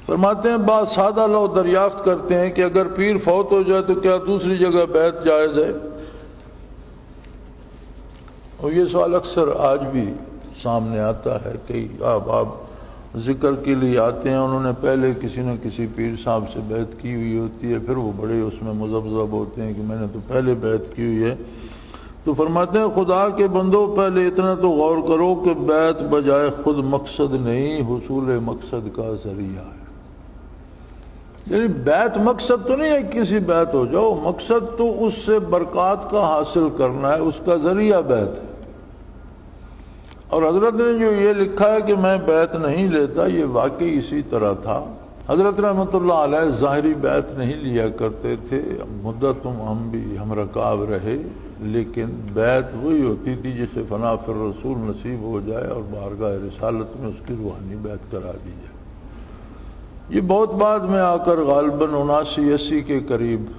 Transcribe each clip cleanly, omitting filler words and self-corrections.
فرماتے ہیں بعض سادہ لوگ دریافت کرتے ہیں کہ اگر پیر فوت ہو جائے تو کیا دوسری جگہ بیعت جائز ہے؟ اور یہ سوال اکثر آج بھی سامنے آتا ہے کہ آپ ذکر کے لیے آتے ہیں، انہوں نے پہلے کسی نہ کسی پیر صاحب سے بیعت کی ہوئی ہوتی ہے، پھر وہ بڑے اس میں مذبذب ہوتے ہیں کہ میں نے تو پہلے بیعت کی ہوئی ہے۔ تو فرماتے ہیں خدا کے بندوں پہلے اتنا تو غور کرو کہ بیعت بجائے خود مقصد نہیں، حصول مقصد کا ذریعہ ہے۔ یعنی بیعت مقصد تو نہیں ہے کسی بیعت ہو جاؤ، مقصد تو اس سے برکات کا حاصل کرنا ہے، اس کا ذریعہ بیعت ہے۔ اور حضرت نے جو یہ لکھا ہے کہ میں بیعت نہیں لیتا، یہ واقعی اسی طرح تھا۔ حضرت رحمۃ اللہ علیہ ظاہری بیعت نہیں لیا کرتے تھے، مدتوں ہم بھی ہم رکاب رہے، لیکن بیعت وہی ہوتی تھی جسے فنا فی الرسول نصیب ہو جائے اور بارگاہ رسالت میں اس کی روحانی بیعت کرا دی جائے۔ یہ بہت بعد میں آ کر غالباً 79-80 کے قریب،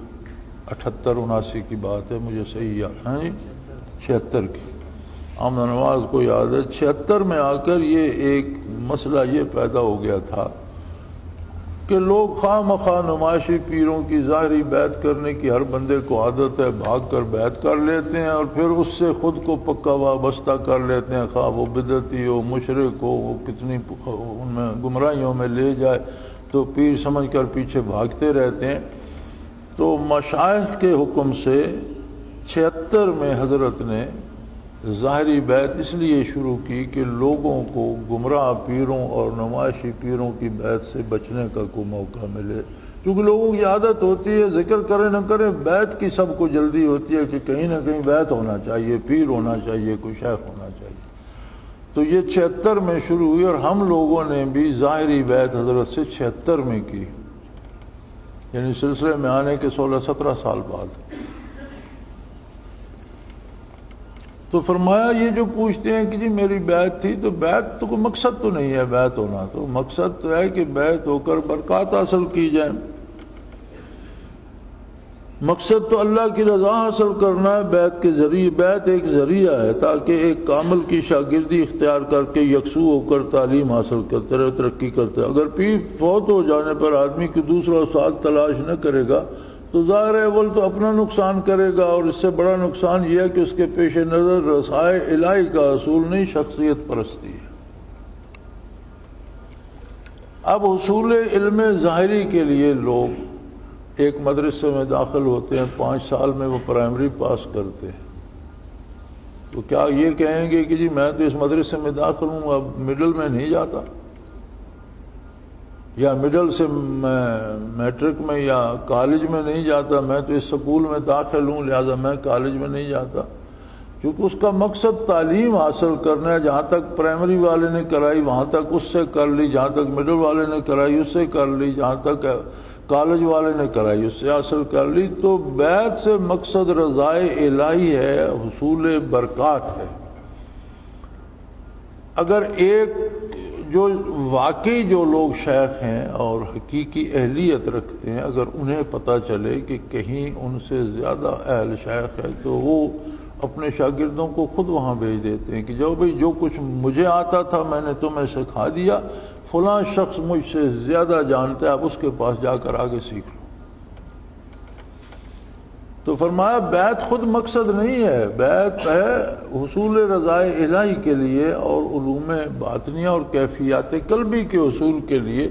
78-79 کی بات ہے، مجھے صحیح یاد ہے، 76 کی آمد نواز کو یاد ہے، 76 میں آ کر یہ ایک مسئلہ یہ پیدا ہو گیا تھا کہ لوگ خواہ مخواہ نمائشی پیروں کی ظاہری بیعت کرنے کی ہر بندے کو عادت ہے، بھاگ کر بیعت کر لیتے ہیں اور پھر اس سے خود کو پکا وابستہ کر لیتے ہیں، خواہ وہ بدعتی ہو، مشرک ہو، وہ کتنی ان میں گمراہیوں میں لے جائے تو پیر سمجھ کر پیچھے بھاگتے رہتے ہیں۔ تو مشائخ کے حکم سے 76 میں حضرت نے ظاہری بیعت اس لیے شروع کی کہ لوگوں کو گمراہ پیروں اور نمائشی پیروں کی بیعت سے بچنے کا کوئی موقع ملے، کیونکہ لوگوں کی عادت ہوتی ہے ذکر کرے نہ کرے بیعت کی سب کو جلدی ہوتی ہے کہ کہیں نہ کہیں بیعت ہونا چاہیے، پیر ہونا چاہیے، کوئی شیخ ہونا چاہیے۔ تو یہ 76 میں شروع ہوئی اور ہم لوگوں نے بھی ظاہری بیعت حضرت سے 76 میں کی، یعنی سلسلے میں آنے کے 16-17 سال بعد۔ تو فرمایا یہ جو پوچھتے ہیں کہ جی میری بیعت تھی، تو بیعت تو کوئی مقصد تو نہیں ہے بیعت ہونا، تو مقصد تو ہے کہ بیعت ہو کر برکات حاصل کی جائے، مقصد تو اللہ کی رضا حاصل کرنا ہے بیعت کے ذریعے۔ بیعت ایک ذریعہ ہے تاکہ ایک کامل کی شاگردی اختیار کر کے یکسو ہو کر تعلیم حاصل کرتے رہے، ترقی کرتے۔ اگر پیر فوت ہو جانے پر آدمی کی دوسرا استاد تلاش نہ کرے گا تو ظاہر ہے اول تو اپنا نقصان کرے گا، اور اس سے بڑا نقصان یہ ہے کہ اس کے پیش نظر رسائے الہی کا حصول نہیں، شخصیت پرستی ہے۔ اب حصول علم ظاہری کے لیے لوگ ایک مدرسے میں داخل ہوتے ہیں، 5 سال میں وہ پرائمری پاس کرتے ہیں، تو کیا یہ کہیں گے کہ جی میں تو اس مدرسے میں داخل ہوں، اب مڈل میں نہیں جاتا، یا مڈل سے میٹرک میں یا کالج میں نہیں جاتا، میں تو اس سکول میں داخل ہوں لہذا میں کالج میں نہیں جاتا؟ کیونکہ اس کا مقصد تعلیم حاصل کرنا ہے، جہاں تک پرائمری والے نے کرائی وہاں تک اس سے کر لی، جہاں تک مڈل والے نے کرائی اس سے کر لی، جہاں تک کالج والے نے کرائی اس سے حاصل کر لی۔ تو بیعت سے مقصد رضائے الہی ہے، حصول برکات ہے۔ اگر ایک جو واقعی جو لوگ شیخ ہیں اور حقیقی اہلیت رکھتے ہیں، اگر انہیں پتہ چلے کہ کہیں ان سے زیادہ اہل شیخ ہے تو وہ اپنے شاگردوں کو خود وہاں بھیج دیتے ہیں کہ جاؤ بھئی جو کچھ مجھے آتا تھا میں نے تمہیں سکھا دیا، فلاں شخص مجھ سے زیادہ جانتا ہے، آپ اس کے پاس جا کر آگے سیکھ لو۔ تو فرمایا بیعت خود مقصد نہیں ہے، بیعت ہے حصول رضائے الہی کے لیے اور علوم باطنیہ اور کیفیات قلبی کے حصول کے لیے۔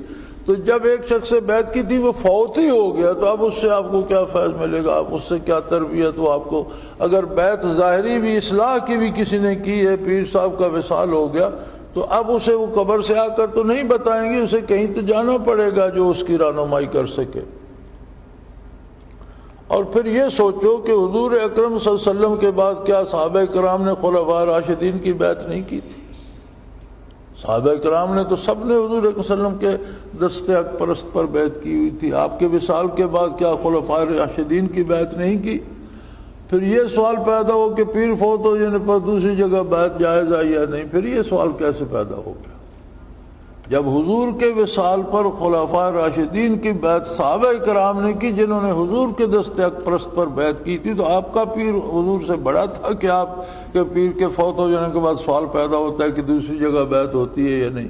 تو جب ایک شخص سے بیعت کی تھی وہ فوت ہی ہو گیا تو اب اس سے آپ کو کیا فیض ملے گا، آپ اس سے کیا تربیت ہو آپ کو؟ اگر بیعت ظاہری بھی اصلاح کی بھی کسی نے کی ہے، پیر صاحب کا وصال ہو گیا، تو اب اسے وہ قبر سے آ کر تو نہیں بتائیں گے، اسے کہیں تو جانا پڑے گا جو اس کی رہنمائی کر سکے۔ اور پھر یہ سوچو کہ حضور اکرم صلی اللہ علیہ وسلم کے بعد کیا صحابہ کرام نے خلفاء راشدین کی بیعت نہیں کی تھی؟ صحابہ کرام نے تو سب نے حضور اکرم صلی اللہ علیہ وسلم کے دست حق پرست پر بیعت کی ہوئی تھی۔ آپ کے وصال کے بعد کیا خلفاء راشدین کی بیعت نہیں کی؟ پھر یہ سوال پیدا ہو کہ پیر فوت ہو جانے پر دوسری جگہ بیعت جائز ہے یا نہیں، پھر یہ سوال کیسے پیدا ہو گیا؟ جب حضور کے وصال پر خلفاء راشدین کی بیعت صحابہ کرام نے کی جنہوں نے حضور کے دست حق پرست پر بیعت کی تھی، تو آپ کا پیر حضور سے بڑا تھا کہ آپ کے پیر کے فوت ہو جانے کے بعد سوال پیدا ہوتا ہے کہ دوسری جگہ بیعت ہوتی ہے یا نہیں؟